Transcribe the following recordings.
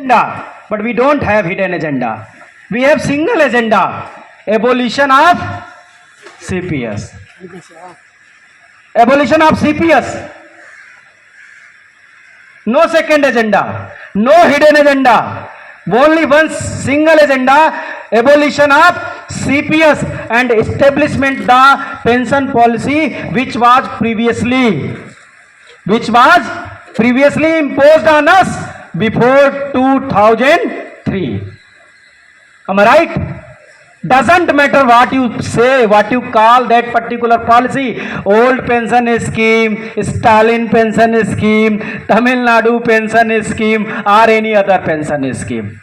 agenda, but we don't have hidden agenda. We have single agenda, abolition of CPS. Abolition of CPS. No second agenda, no hidden agenda, only one single agenda, abolition of CPS and establishment the pension policy which was previously imposed on us before 2003. Am I right? Doesn't matter what you say, what you call that particular policy, old pension scheme, Stalin pension scheme, Tamil Nadu pension scheme, or any other pension scheme,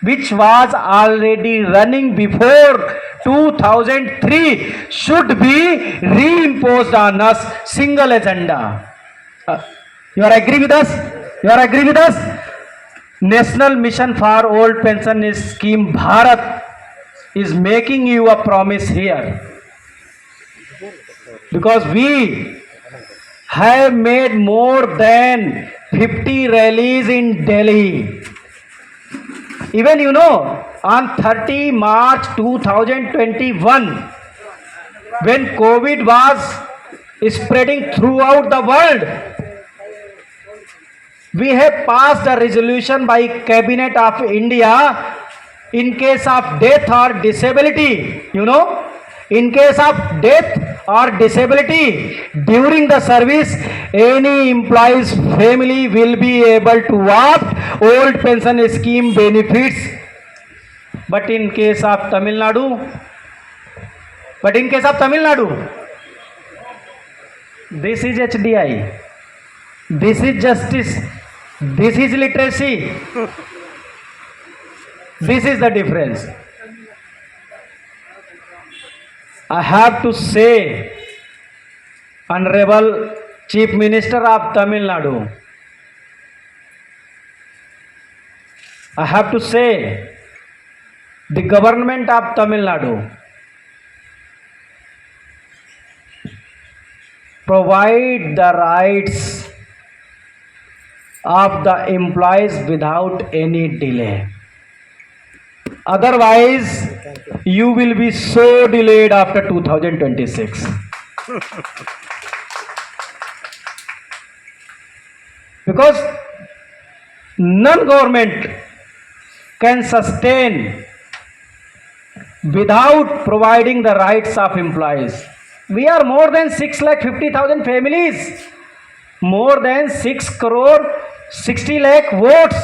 which was already running before 2003, should be reimposed on us, single agenda. You are agree with us? You are agree with us? National Mission for Old Pension Scheme Bharat is making you a promise here, because we have made more than 50 rallies in Delhi. Even on 30 March 2021, when COVID was spreading throughout the world, we have passed a resolution by Cabinet of India in case of death or disability, in case of death or disability during the service, any employee's family will be able to opt old pension scheme benefits. But in case of Tamil Nadu, this is HDI, this is justice, this is literacy. This is the difference. I have to say, Honorable Chief Minister of Tamil Nadu, I have to say, the government of Tamil Nadu, provide the rights of the employees without any delay. Otherwise, you will be so delayed after 2026. Because non-government can sustain without providing the rights of employees. We are more than 6,50,000 families, more than 6 crore 60 lakh votes.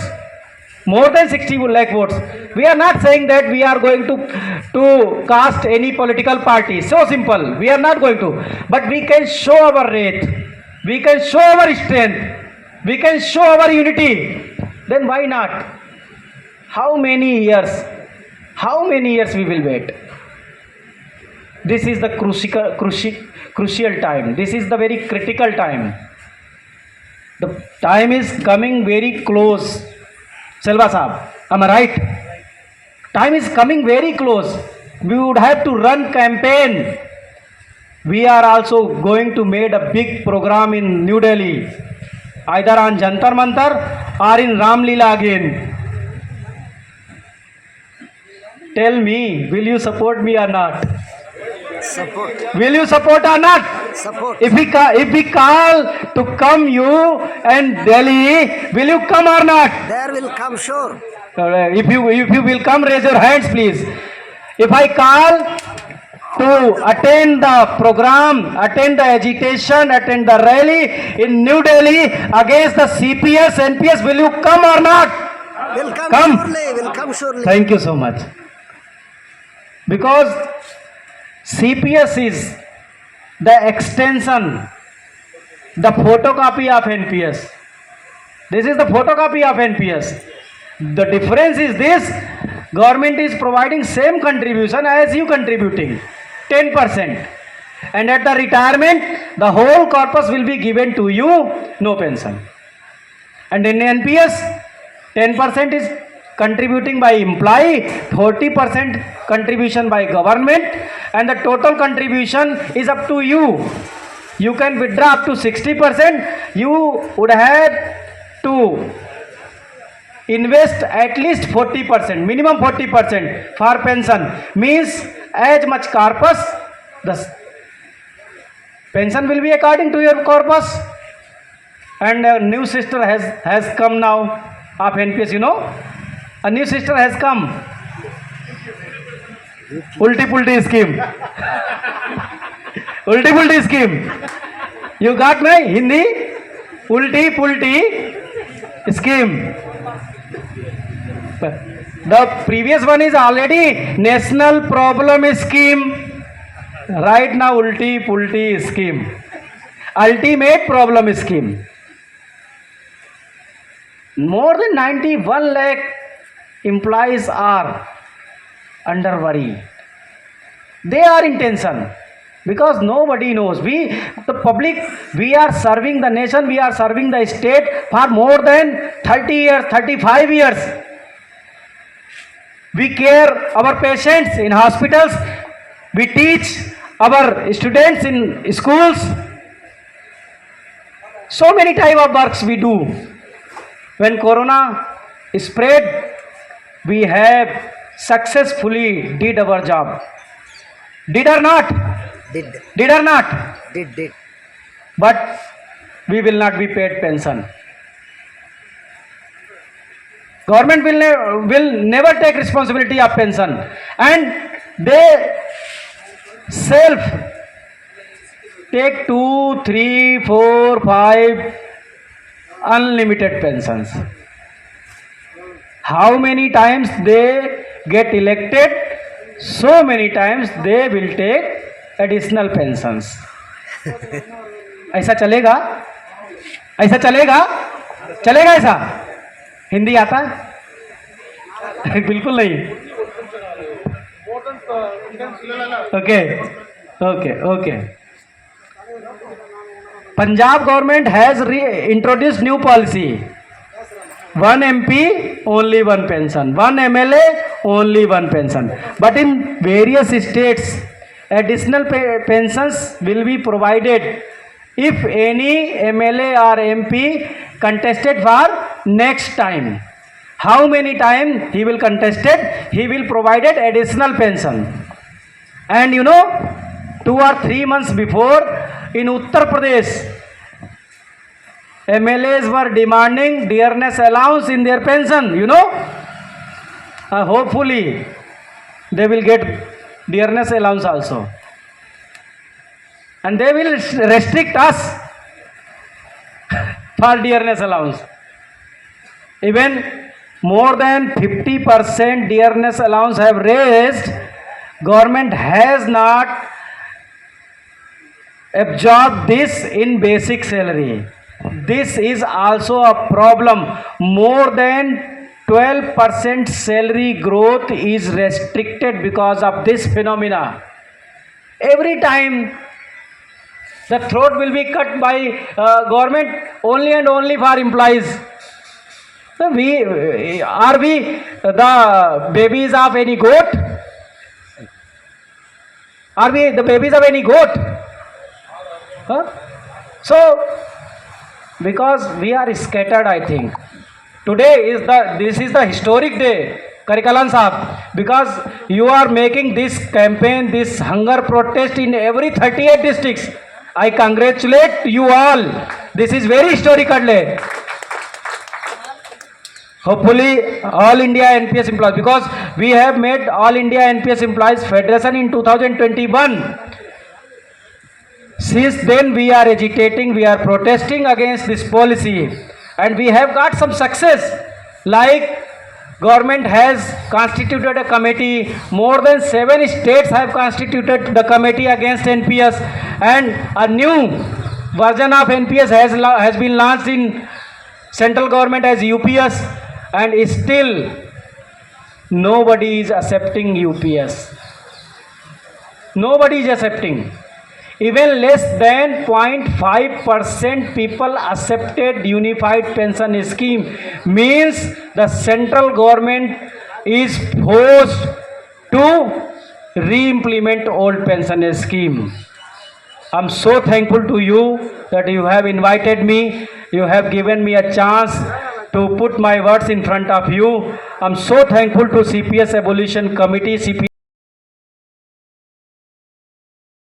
More than 60 lakh votes. We are not saying that we are going to cast any political party. So simple. We are not going to. But we can show our wrath. We can show our strength. We can show our unity. Then why not? How many years? How many years we will wait? This is the crucial time. This is the very critical time. The time is coming very close. Selva Saab, am I right? Time is coming very close. We would have to run campaign. We are also going to make a big program in New Delhi, either on Jantar Mantar or in Ram Leela again. Tell me, will you support me or not? Support. Will you support or not? Support. If we call to come you and Delhi, will you come or not? There will come, sure. If you will come, raise your hands, please. If I call to attend the program, attend the agitation, attend the rally in New Delhi against the CPS, NPS, will you come or not? Will come, Come. surely. Will come surely. Thank you so much. Because CPS is the extension, the photocopy of NPS. This is the photocopy of NPS. The difference is this: government is providing same contribution as you contributing, 10%. And at the retirement, the whole corpus will be given to you, no pension. And in NPS, 10% is contributing by employee, 40% contribution by government, and the total contribution is up to you. You can withdraw up to 60%. You would have to invest at least 40%, minimum 40% for pension. Means as much corpus, the pension will be according to your corpus. And a new sister has come now of NPS, you know. A new sister has come. Ulti Pulti scheme. Ulti Pulti scheme. You got my Hindi? Ulti Pulti scheme. The previous one is already National Problem Scheme. Right now, Ulti Pulti scheme. Ultimate Problem Scheme. More than 91 lakh employees are under worry. They are in tension because nobody knows. The public, we are serving the nation, we are serving the state for more than 30 years, 35 years. We care our patients in hospitals. We teach our students in schools. So many type of works we do. When Corona spread, we have successfully did our job. Did or not? Did. Did or not? Did. But we will not be paid pension. Government will never take responsibility of pension, and they self take 2, 3, 4, 5 unlimited pensions. How many times they get elected, so many times they will take additional pensions. ऐसा चलेगा? ऐसा चलेगा? चलेगा ऐसा? हिंदी आता है? बिल्कुल नहीं. Okay. Punjab government has introduced new policy. One MP, only one pension. One MLA, only one pension. But in various states, additional pensions will be provided if any MLA or MP contested for next time. How many times he will contested, he will provided additional pension. And you know, 2 or 3 months before, in Uttar Pradesh, MLAs were demanding dearness allowance in their pension, you know. Hopefully, they will get dearness allowance also. And they will restrict us for dearness allowance. Even more than 50% dearness allowance have raised. Government has not absorbed this in basic salary. This is also a problem. More than 12% salary growth is restricted because of this phenomena. Every time the throat will be cut by government only and only for employees. So are we the babies of any goat? Are we the babies of any goat? Huh? So, because we are scattered, I think. This is the historic day, Karikalan Sahab, because you are making this campaign, this hunger protest in every 38 districts. I congratulate you all. This is very historical day. Hopefully, all India NPS employees, because we have made all India NPS employees federation in 2021. Since then, we are agitating, we are protesting against this policy, and we have got some success. Like government has constituted a committee. More than 7 states have constituted the committee against NPS, and a new version of NPS has been launched in central government as UPS, and still nobody is accepting UPS. Nobody is accepting. Even less than 0.5% people accepted unified pension scheme. Means the central government is forced to re-implement old pension scheme. I'm so thankful to you that you have invited me. You have given me a chance to put my words in front of you. I'm so thankful to CPS Abolition Committee, CPS